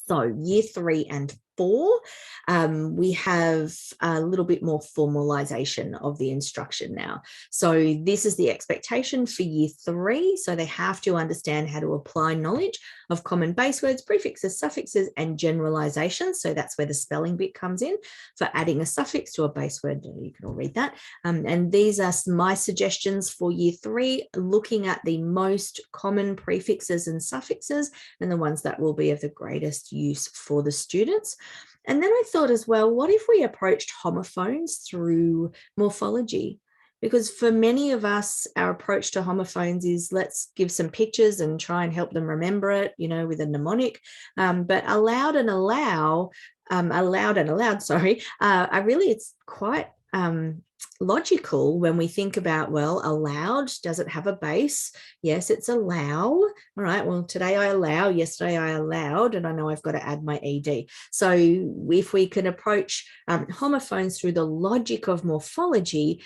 So year 3 and 4, we have a little bit more formalization of the instruction now. So this is the expectation for year 3. So they have to understand how to apply knowledge of common base words, prefixes, suffixes, and generalizations. So that's where the spelling bit comes in for adding a suffix to a base word. You can all read that. And these are my suggestions for year 3, looking at the most common prefixes and suffixes and the ones that will be of the greatest use for the students. And then I thought as well, what if we approached homophones through morphology? Because for many of us, our approach to homophones is let's give some pictures and try and help them remember it, you know, with a mnemonic. But aloud and aloud, it's quite logical when we think about, well, aloud, does it have a base? Yes, it's allow. All right, well, today I allow, yesterday I allowed, and I know I've got to add my ed. So if we can approach homophones through the logic of morphology,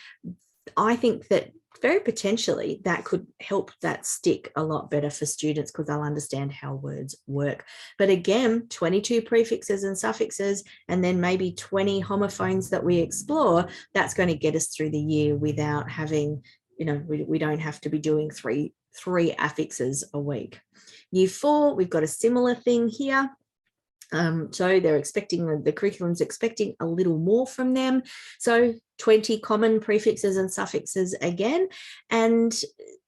I think that very potentially that could help that stick a lot better for students because they'll understand how words work. But again, 22 prefixes and suffixes, and then maybe 20 homophones that we explore, that's going to get us through the year without having, you know, we don't have to be doing three affixes a week. Year 4, we've got a similar thing here. So they're expecting, the curriculum's expecting a little more from them. So 20 common prefixes and suffixes again. And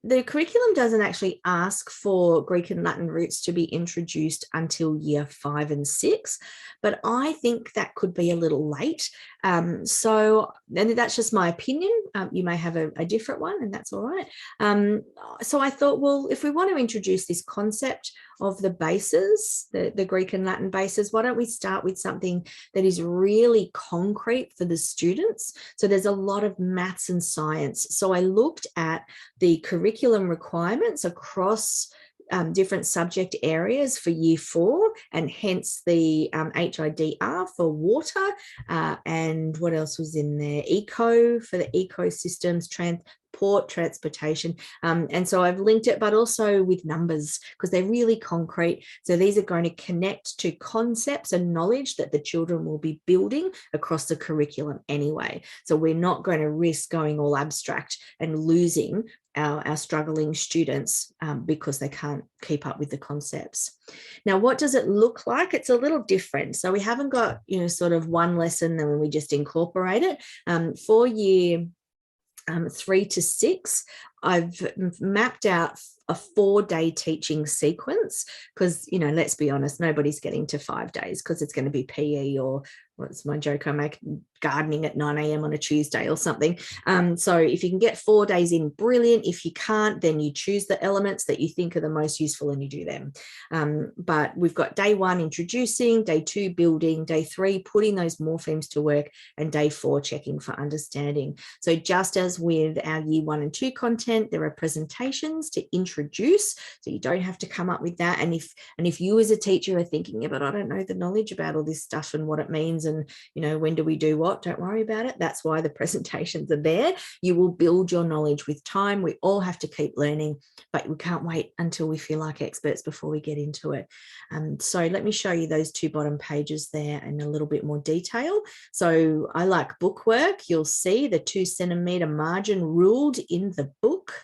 the curriculum doesn't actually ask for Greek and Latin roots to be introduced until year 5 and 6, but I think that could be a little late. So, and that's just my opinion. You may have a different one, and that's all right. So I thought, well, if we want to introduce this concept of the bases, the Greek and Latin bases, why don't we start with something that is really concrete for the students? So there's a lot of maths and science. So I looked at the curriculum requirements across different subject areas for year 4, and hence the HIDR for water, and what else was in there? Eco for the ecosystems, transportation. And so I've linked it, but also with numbers because they're really concrete. So these are going to connect to concepts and knowledge that the children will be building across the curriculum anyway. So we're not going to risk going all abstract and losing our struggling students because they can't keep up with the concepts. Now, what does it look like? It's a little different. So we haven't got, you know, sort of one lesson and we just incorporate it. For year 3 to 6, I've mapped out a 4-day teaching sequence because, you know, let's be honest, nobody's getting to 5 days because it's going to be PE or what's my joke I make, gardening at 9 a.m. on a Tuesday or something. So if you can get 4 days in, brilliant. If you can't, then you choose the elements that you think are the most useful and you do them. But we've got day 1 introducing, day 2 building, day 3 putting those morphemes to work, and day 4 checking for understanding. So just as with our year 1 and 2 content, there are presentations to introduce, so you don't have to come up with that. And if you as a teacher are thinking, yeah, but I don't know the knowledge about all this stuff and what it means, and, you know, when do we do what? Don't worry about it. That's why the presentations are there. You will build your knowledge with time. We all have to keep learning, but we can't wait until we feel like experts before we get into it. So let me show you those 2 bottom pages there in a little bit more detail. So I like bookwork. You'll see the 2 centimeter margin ruled in the book.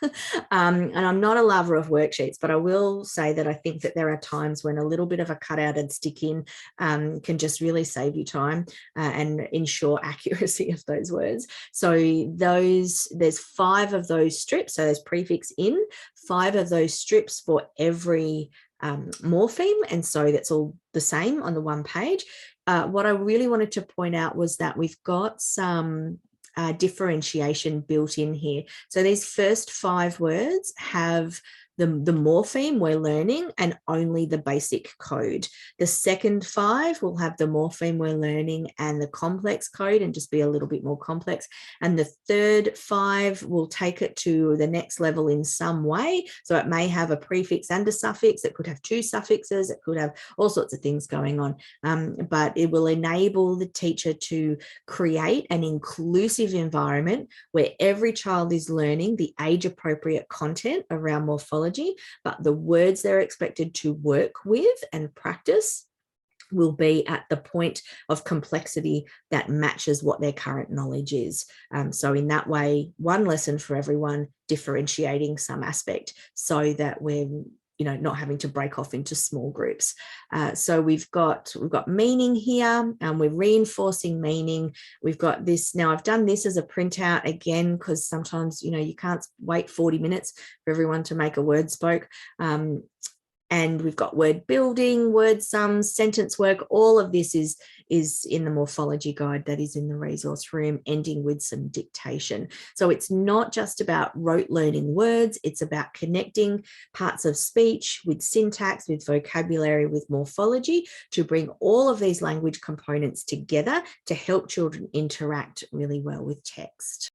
And I'm not a lover of worksheets, but I will say that I think that there are times when a little bit of a cutout and stick in can just really save you time and ensure accuracy of those words. So there's 5 of those strips. So there's prefix in, 5 of those strips for every morpheme. And so that's all the same on the one page. What I really wanted to point out was that we've got some differentiation built in here. So these first 5 words have the morpheme we're learning and only the basic code. The second 5 will have the morpheme we're learning and the complex code and just be a little bit more complex. And the third 5 will take it to the next level in some way. So it may have a prefix and a suffix. It could have 2 suffixes. It could have all sorts of things going on. But it will enable the teacher to create an inclusive environment where every child is learning the age-appropriate content around morphology, but the words they're expected to work with and practice will be at the point of complexity that matches what their current knowledge is. So in that way, one lesson for everyone, differentiating some aspect so that we're not having to break off into small groups. So we've got meaning here, and we're reinforcing meaning. We've got this. Now I've done this as a printout again, because sometimes, you can't wait 40 minutes for everyone to make a word spoke. And we've got word building, word sums, sentence work. All of this is in the morphology guide that is in the resource room, ending with some dictation. So it's not just about rote learning words, it's about connecting parts of speech with syntax, with vocabulary, with morphology, to bring all of these language components together to help children interact really well with text.